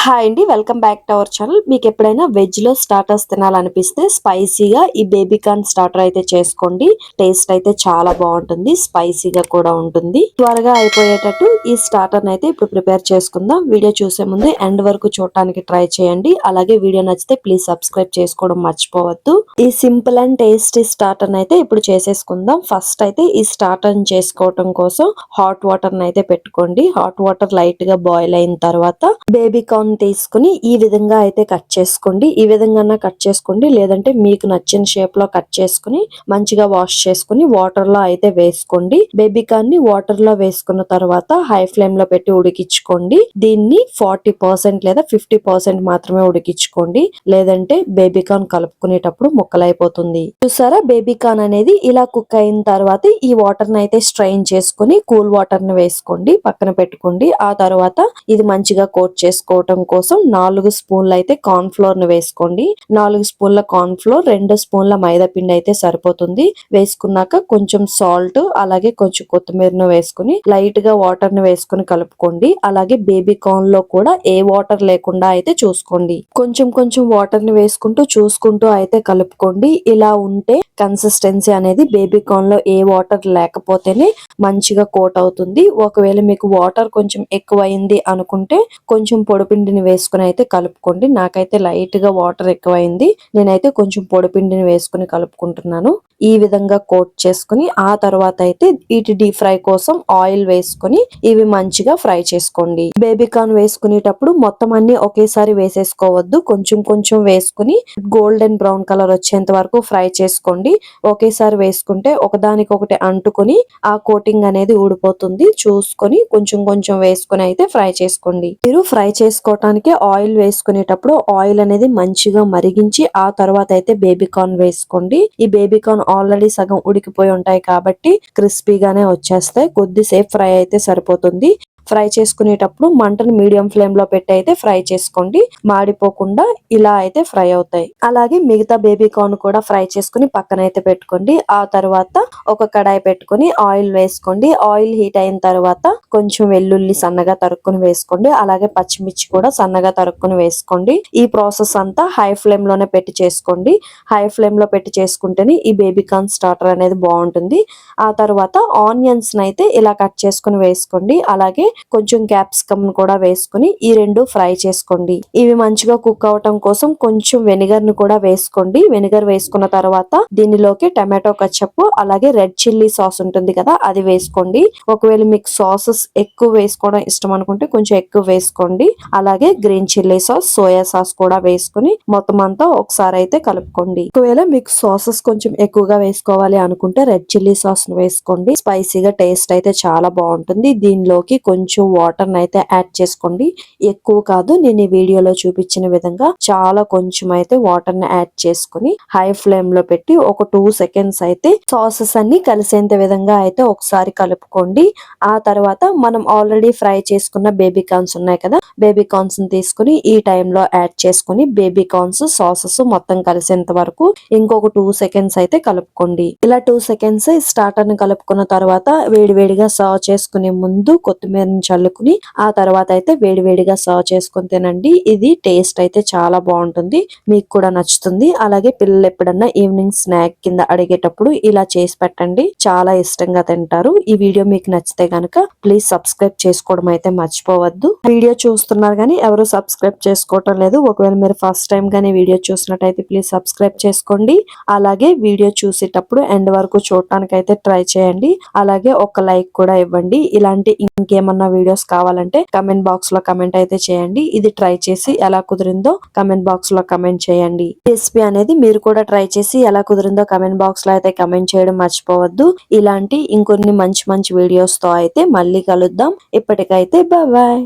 Hi అండి, welcome back to our channel. మీకు ఎప్పుడైనా వెజ్ లో స్టార్టర్స్ తినాలనిపిస్తే స్పైసీగా ఈ బేబీ కార్న్ స్టార్టర్ అయితే చేసుకోండి. టేస్ట్ అయితే చాలా బాగుంటుంది, స్పైసీగా కూడా ఉంటుంది. త్వరగా అయిపోయేటట్టు ఈ స్టార్టర్ అయితే ఇప్పుడు ప్రిపేర్ చేసుకుందాం. వీడియో చూసే ముందు ఎండ్ వరకు చూడటానికి ట్రై చేయండి. అలాగే వీడియో నచ్చితే ప్లీజ్ సబ్స్క్రైబ్ చేసుకోవడం మర్చిపోవద్దు. ఈ సింపుల్ అండ్ టేస్టీ స్టార్టర్ అయితే ఇప్పుడు చేసేసుకుందాం. ఫస్ట్ అయితే ఈ స్టార్టర్ చేసుకోవటం కోసం హాట్ వాటర్ అయితే పెట్టుకోండి. హాట్ వాటర్ లైట్ గా బాయిల్ అయిన తర్వాత బేబీ కార్న్ తీసుకుని ఈ విధంగా అయితే కట్ చేసుకోండి. ఈ విధంగా కట్ చేసుకోండి, లేదంటే మీకు నచ్చిన షేప్ లో కట్ చేసుకుని మంచిగా వాష్ చేసుకుని వాటర్ లో అయితే వేసుకోండి. బేబీ కార్న్ ని వాటర్ లో వేసుకున్న తర్వాత హై ఫ్లేమ్ లో పెట్టి ఉడికించుకోండి. దీన్ని 40% లేదా 50% మాత్రమే ఉడికించుకోండి, లేదంటే బేబీ కార్న్ కలుపుకునేటప్పుడు ముక్కలైపోతుంది. చూసారా, బేబీ కార్న్ అనేది ఇలా కుక్ అయిన తర్వాత ఈ వాటర్ ని అయితే స్ట్రెయిన్ చేసుకుని కూల్ వాటర్ ని వేసుకోండి, పక్కన పెట్టుకోండి. ఆ తర్వాత ఇది మంచిగా కోట్ చేసుకోవటం కోసం 4 స్పూన్లు అయితే కార్న్ ఫ్లోర్ ని వేసుకోండి. 4 స్పూన్ల కార్న్ ఫ్లోర్, 2 స్పూన్ల మైదా పిండి అయితే సరిపోతుంది. వేసుకున్నాక కొంచెం సాల్ట్, అలాగే కొంచెం కొత్తిమీరను వేసుకుని లైట్ గా వాటర్ ని వేసుకుని కలుపుకోండి. అలాగే బేబీ కార్న్ లో కూడా ఏ వాటర్ లేకుండా అయితే చూసుకోండి. కొంచెం కొంచెం వాటర్ ని వేసుకుంటూ చూసుకుంటూ అయితే కలుపుకోండి. ఇలా ఉంటే కన్సిస్టెన్సీ అనేది బేబీ కార్న్ లో ఏ వాటర్ లేకపోతేనే మంచిగా కోట్ అవుతుంది. ఒకవేళ మీకు వాటర్ కొంచెం ఎక్కువైంది అనుకుంటే కొంచెం పొడిపిండిని వేసుకుని అయితే కలుపుకోండి. నాకైతే లైట్ గా వాటర్ ఎక్కువైంది, నేనైతే కొంచెం పొడిపిండిని వేసుకుని కలుపుకుంటున్నాను. ఈ విధంగా కోట్ చేసుకుని ఆ తర్వాత అయితే వీటి డీప్ ఫ్రై కోసం ఆయిల్ వేసుకుని ఇవి మంచిగా ఫ్రై చేసుకోండి. బేబీ కార్న్ వేసుకునేటప్పుడు మొత్తం అన్ని ఒకేసారి వేసేసుకోవద్దు, కొంచెం కొంచెం వేసుకుని గోల్డెన్ బ్రౌన్ కలర్ వచ్చేంత వరకు ఫ్రై చేసుకోండి. ఒకేసారి వేసుకుంటే ఒకదానికొకటి అంటుకొని ఆ కోటింగ్ అనేది ఊడిపోతుంది. చూసుకొని కొంచెం కొంచెం వేసుకుని అయితే ఫ్రై చేసుకోండి. మీరు ఫ్రై చేసుకోవటానికి ఆయిల్ వేసుకునేటప్పుడు ఆయిల్ అనేది మంచిగా మరిగించి ఆ తర్వాత అయితే బేబీ కార్న్ వేసుకోండి. ఈ బేబీ కార్న్ ఆల్రెడీ సగం ఉడికిపోయి ఉంటాయి కాబట్టి క్రిస్పీగానే వచ్చేస్తాయి. కొద్దిసేపు ఫ్రై అయితే సరిపోతుంది. ఫ్రై చేసుకునేటప్పుడు మంటను మీడియం ఫ్లేమ్ లో పెట్టి అయితే ఫ్రై చేసుకోండి, మాడిపోకుండా ఇలా అయితే ఫ్రై అవుతాయి. అలాగే మిగతా బేబీ కార్న్ కూడా ఫ్రై చేసుకుని పక్కన అయితే పెట్టుకోండి. ఆ తర్వాత ఒక కడాయి పెట్టుకుని ఆయిల్ వేసుకోండి. ఆయిల్ హీట్ అయిన తర్వాత కొంచెం వెల్లుల్లి సన్నగా తరుక్కుని వేసుకోండి. అలాగే పచ్చిమిర్చి కూడా సన్నగా తరుక్కుని వేసుకోండి. ఈ ప్రాసెస్ అంతా హై ఫ్లేమ్ లోనే పెట్టి చేసుకోండి. హై ఫ్లేమ్ లో పెట్టి చేసుకుంటేనే ఈ బేబీ కార్న్ స్టార్టర్ అనేది బాగుంటుంది. ఆ తర్వాత ఆనియన్స్ అయితే ఇలా కట్ చేసుకుని వేసుకోండి. అలాగే కొంచెం క్యాప్సికమ్ కూడా వేసుకుని ఈ రెండు ఫ్రై చేసుకోండి. ఇవి మంచిగా కుక్ అవటం కోసం కొంచెం వెనిగర్ ను కూడా వేసుకోండి. వెనిగర్ వేసుకున్న తర్వాత దీనిలోకి టమాటో కచ్చప్ అలాగే రెడ్ చిల్లీ సాస్ ఉంటుంది కదా, అది వేసుకోండి. ఒకవేళ మీకు సాసెస్ ఎక్కువ వేసుకోవడం ఇష్టం అనుకుంటే కొంచెం ఎక్కువ వేసుకోండి. అలాగే green chilli sauce, soya sauce కూడా వేసుకుని మొత్తం అంతా ఒకసారి అయితే కలుపుకోండి. ఒకవేళ మీకు సాసెస్ కొంచెం ఎక్కువగా వేసుకోవాలి అనుకుంటే రెడ్ చిల్లీ సాస్ ను వేసుకోండి. స్పైసీగా టేస్ట్ అయితే చాలా బాగుంటుంది. దీనిలోకి కొంచెం వాటర్ అయితే యాడ్ చేసుకోండి, ఎక్కువ కాదు. నేను ఈ వీడియోలో చూపించిన విధంగా చాలా కొంచెం అయితే వాటర్ ని యాడ్ చేసుకుని హై ఫ్లేమ్ లో పెట్టి ఒక 2 సెకండ్స్ అయితే సాసెస్ అన్ని కలిసేంత విధంగా అయితే ఒకసారి కలుపుకోండి. ఆ తర్వాత మనం ఆల్రెడీ ఫ్రై చేసుకున్న బేబీ కార్న్స్ ఉన్నాయి కదా, బేబీ కార్న్స్ తీసుకుని ఈ టైంలో యాడ్ చేసుకుని బేబీ కార్న్స్ సాసెస్ మొత్తం కలిసేంత వరకు ఇంకొక 2 సెకండ్స్ అయితే కలుపుకోండి. ఇలా 2 సెకండ్స్ స్టార్టర్ ని కలుపుకున్న తర్వాత వేడివేడిగా సర్వ్ చేసుకునే ముందు కొత్తిమీర చల్లుకుని ఆ తర్వాత అయితే వేడివేడిగా సర్వ్ చేసుకుని తినండి. ఇది టేస్ట్ అయితే చాలా బాగుంటుంది, మీకు కూడా నచ్చుతుంది. అలాగే పిల్లలు ఎప్పుడన్నా ఈవినింగ్ స్నాక్ కింద అడిగేటప్పుడు ఇలా చేసి పెట్టండి, చాలా ఇష్టంగా తింటారు. ఈ వీడియో మీకు నచ్చితే గనక ప్లీజ్ సబ్స్క్రైబ్ చేసుకోవడం అయితే మర్చిపోవద్దు. వీడియో చూస్తున్నారు కానీ ఎవరు సబ్స్క్రైబ్ చేసుకోవటం లేదు. ఒకవేళ మీరు ఫస్ట్ టైం కానీ వీడియో చూసినట్టయితే ప్లీజ్ సబ్స్క్రైబ్ చేసుకోండి. అలాగే వీడియో చూసేటప్పుడు ఎండ్ వరకు చూడటానికి అయితే ట్రై చేయండి. అలాగే ఒక లైక్ కూడా ఇవ్వండి. ఇలాంటి ఇంకేమన్నా వీడియోస్ కావాలంటే కమెంట్ బాక్స్ లో కమెంట్ అయితే చేయండి. ఇది ట్రై చేసి ఎలా కుదిరిందో కమెంట్ బాక్స్ లో కమెంట్ చేయండి. రెసిపీ అనేది మీరు కూడా ట్రై చేసి ఎలా కుదిరిందో కమెంట్ బాక్స్ లో అయితే కమెంట్ చేయడం మర్చిపోవద్దు. ఇలాంటి ఇంకొన్ని మంచి మంచి వీడియోస్ తో అయితే మళ్ళీ కలుద్దాం. ఇప్పటికైతే బాయ్.